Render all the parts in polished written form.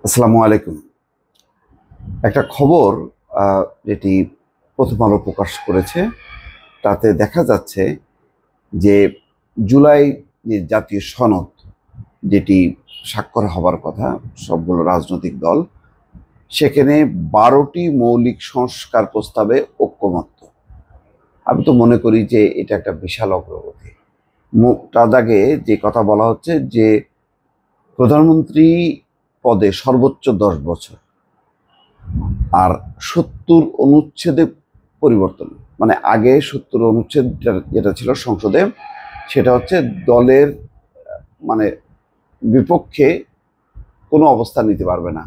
আসসালামু আলাইকুম। একটা খবর যেটি প্রথম আলো প্রকাশ করেছে, তাতে দেখা যাচ্ছে যে জুলাই যে জাতীয় সনদ যেটি স্বাক্ষর হবার কথা সবগুলো রাজনৈতিক দল, সেখানে ১২টি মৌলিক সংস্কার প্রস্তাবে ঐক্যমত্য। আমি তো মনে করি যে এটা একটা বিশাল অগ্রগতি। তার আগে যে কথা বলা হচ্ছে যে প্রধানমন্ত্রী পদে সর্বোচ্চ ১০ বছর, আর ৭০ অনুচ্ছেদে পরিবর্তন। মানে আগে ৭০ অনুচ্ছেদ যেটা ছিল সংসদে, সেটা হচ্ছে দলের মানে বিপক্ষে কোনো অবস্থান নিতে পারবে না।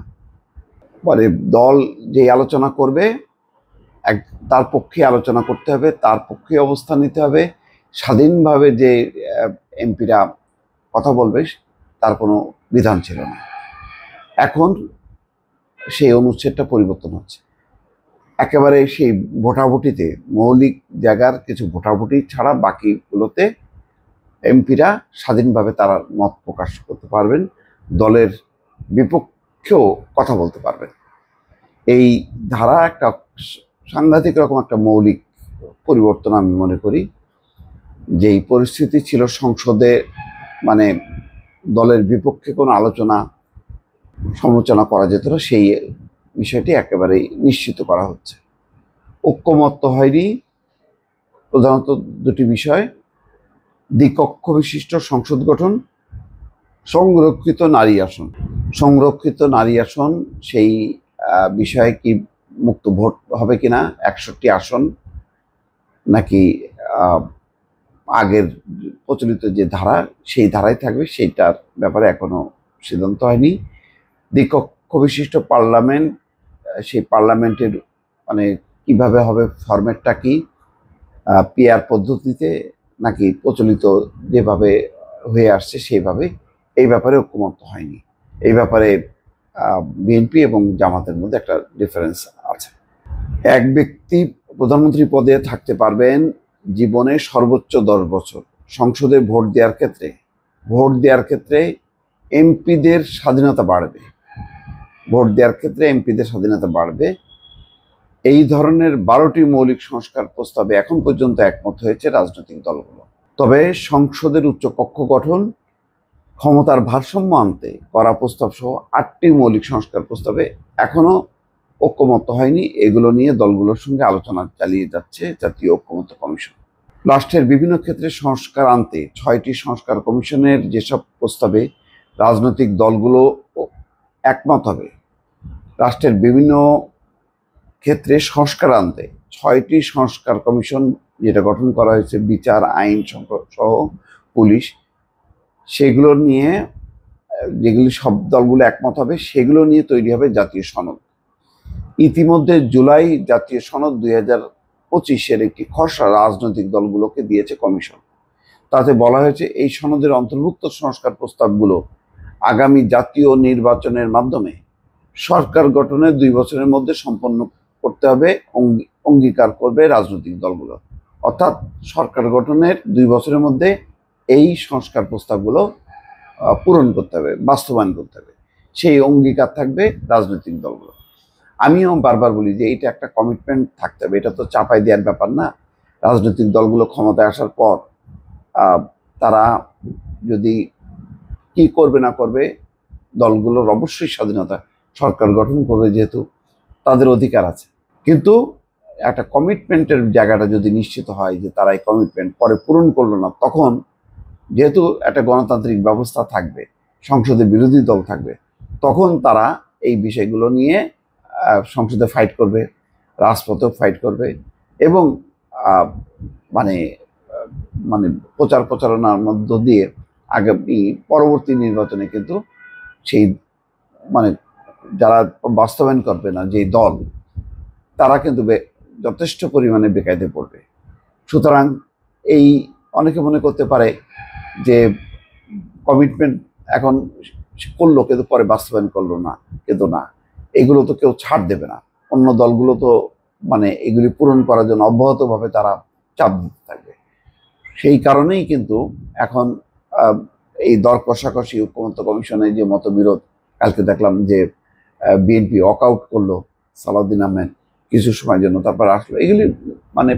মানে দল যে আলোচনা করবে, এক তার পক্ষে আলোচনা করতে হবে, তার পক্ষে অবস্থান নিতে হবে। স্বাধীনভাবে যে এমপিরা কথা বলবে, তার কোনো বিধান ছিল না। এখন সেই অনুচ্ছেদটা পরিবর্তন হচ্ছে। একেবারে সেই ভোটাভুটিতে মৌলিক জায়গার কিছু ভোটাভুটি ছাড়া বাকিগুলোতে এমপিরা স্বাধীনভাবে তারা মত প্রকাশ করতে পারবেন, দলের বিপক্ষেও কথা বলতে পারবেন। এই ধারা একটা সাংঘাতিক রকম একটা মৌলিক পরিবর্তন আমি মনে করি। যেই পরিস্থিতি ছিল সংসদে, মানে দলের বিপক্ষে কোনো আলোচনা সমালোচনা করা যেত না, সেই বিষয়টি একেবারেই নিশ্চিত করা হচ্ছে। ঐক্যমত্য হয়নি প্রধানত দুটি বিষয়: দ্বিকক্ষ বিশিষ্ট সংসদ গঠন, সংরক্ষিত নারী আসন। সংরক্ষিত নারী আসন, সেই বিষয়ে কি মুক্ত ভোট হবে কিনা, ৬১ আসন নাকি আগের প্রচলিত যে ধারা সেই ধারায় থাকবে, সেইটার ব্যাপারে এখনো সিদ্ধান্ত হয়নি। দ্বিকক্ষ বিশিষ্ট পার্লামেন্ট, সেই পার্লামেন্টের মানে কিভাবে হবে, ফরম্যাটটা কি, পিআর পদ্ধতিতে নাকি প্রচলিত যেভাবে হয়ে আসছে সেইভাবে, এই ব্যাপারে ঐক্যমত্য হয়নি। এই ব্যাপারে বিএনপি এবং জামাতের মধ্যে একটা ডিফারেন্স আছে। এক ব্যক্তি প্রধানমন্ত্রী পদে থাকতে পারবেন জীবনে সর্বোচ্চ ১০ বছর। সংসদে ভোট দেওয়ার ক্ষেত্রে এমপিদের স্বাধীনতা বাড়বে। এই ধরনের ১২টি মৌলিক সংস্কার প্রস্তাবে এখন পর্যন্ত একমত হয়েছে রাজনৈতিক দলগুলো। তবে সংসদের উচ্চকক্ষ গঠন, ক্ষমতার ভারসাম্য আনতে করা প্রস্তাব সহ ৮টি মৌলিক সংস্কার প্রস্তাবে এখনো ঐক্যমত্য হয়নি। এগুলো নিয়ে দলগুলোর সঙ্গে আলোচনা চালিয়ে যাচ্ছে জাতীয় ঐক্যমত্য কমিশন। রাষ্ট্রের বিভিন্ন ক্ষেত্রে সংস্কার আনতে ৬টি সংস্কার কমিশনের যেসব প্রস্তাবে রাজনৈতিক দলগুলো একমত হবে, রাষ্ট্রের বিভিন্ন ক্ষেত্রে সংস্কার আনতে ৬টি সংস্কার কমিশন যেটা গঠন করা হয়েছে, বিচার, আইন সহ পুলিশ, সেগুলো নিয়ে যেগুলি সব দলগুলো একমত হবে, সেগুলো নিয়ে তৈরি হবে জাতীয় সনদ। ইতিমধ্যে জুলাই জাতীয় সনদ ২০২৫-এর একটি খসড়া রাজনৈতিক দলগুলোকে দিয়েছে কমিশন। তাতে বলা হয়েছে এই সনদের অন্তর্ভুক্ত সংস্কার প্রস্তাবগুলো আগামী জাতীয় নির্বাচনের মাধ্যমে সরকার গঠনের ২ বছরের মধ্যে সম্পন্ন করতে হবে অঙ্গীকার করবে রাজনৈতিক দলগুলো। অর্থাৎ সরকার গঠনের ২ বছরের মধ্যে এই সংস্কার প্রস্তাবগুলো পূরণ করতে হবে, বাস্তবায়ন করতে হবে, সেই অঙ্গীকার থাকবে রাজনৈতিক দলগুলো। আমিও বারবার বলি যে এটা একটা কমিটমেন্ট থাকতে হবে, এটা তো চাপাই দেওয়ার ব্যাপার না। রাজনৈতিক দলগুলো ক্ষমতায় আসার পর তারা যদি কি করবে না করবে, দলগুলোর অবশ্যই স্বাধীনতা, সরকার গঠন করবে যেহেতু তাদের অধিকার আছে। কিন্তু একটা কমিটমেন্টের জায়গাটা যদি নিশ্চিত হয় যে তারা এই কমিটমেন্ট পরে পূরণ করলো না, তখন যেহেতু একটা গণতান্ত্রিক ব্যবস্থা থাকবে, সংসদে বিরোধী দল থাকবে, তখন তারা এই বিষয়গুলো নিয়ে সংসদে ফাইট করবে, রাজপথেও ফাইট করবে এবং মানে মানে প্রচারণার মধ্য দিয়ে আগামী পরবর্তী নির্বাচনে কিন্তু সেই মানে যারা বাস্তবায়ন করবে না যে দল, তারা কিন্তু যথেষ্ট পরিমাণে বেকায়দে পড়বে। সুতরাং এই অনেকে মনে করতে পারে যে কমিটমেন্ট এখন করলো কিন্তু পরে বাস্তবায়ন করলো না, কিন্তু না, এগুলো তো কেউ ছাড় দেবে না। অন্য দলগুলো তো মানে এগুলি পূরণ করার জন্য অব্যাহতভাবে তারা চাপ দিতে থাকবে। সেই কারণেই কিন্তু এখন এই দর কষাকষি ঐক্যমত্য কমিশনের যে মতবিরোধ, কালকে দেখলাম যে বিএনপি ওয়াক আউট করলো সালাউদ্দিন আহমেদ কিছু সময়ের জন্য, তারপর আসলো। এগুলি মানে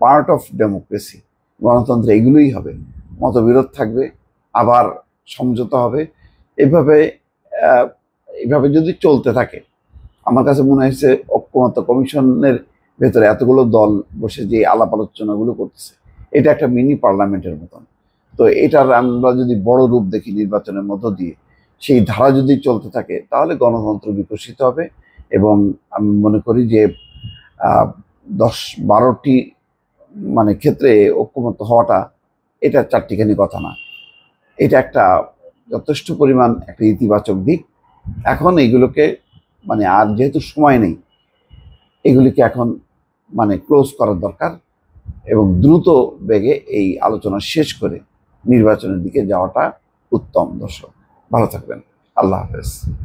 পার্ট অফ ডেমোক্রেসি, গণতন্ত্রে এগুলোই হবে। মতবিরোধ থাকবে, আবার সমঝোতা হবে। এভাবে এইভাবে যদি চলতে থাকে, আমার কাছে মনে হয়েছে ঐক্যমত্য কমিশনের ভেতরে এতগুলো দল বসে যে আলাপ আলোচনাগুলো করতেছে, এটা একটা মিনি পার্লামেন্টের মতন। তো এটার আমরা যদি বড় রূপ দেখি নির্বাচনের মধ্য দিয়ে, সেই ধারা যদি চলতে থাকে, তাহলে গণতন্ত্র বিকশিত হবে। এবং আমি মনে করি যে 10-12টি মানে ক্ষেত্রে ঐক্যমত্য হওয়াটা এটা চারটিখানি কথা না, এটা একটা যথেষ্ট পরিমাণ একটা ইতিবাচক দিক। এখন এইগুলোকে মানে আর যেহেতু সময় নেই, এগুলিকে এখন মানে ক্লোজ করার দরকার এবং দ্রুত বেগে এই আলোচনা শেষ করে নির্বাচনের দিকে যাওয়াটা উত্তম। দর্শক ভালো থাকবেন, আল্লাহ হাফেজ।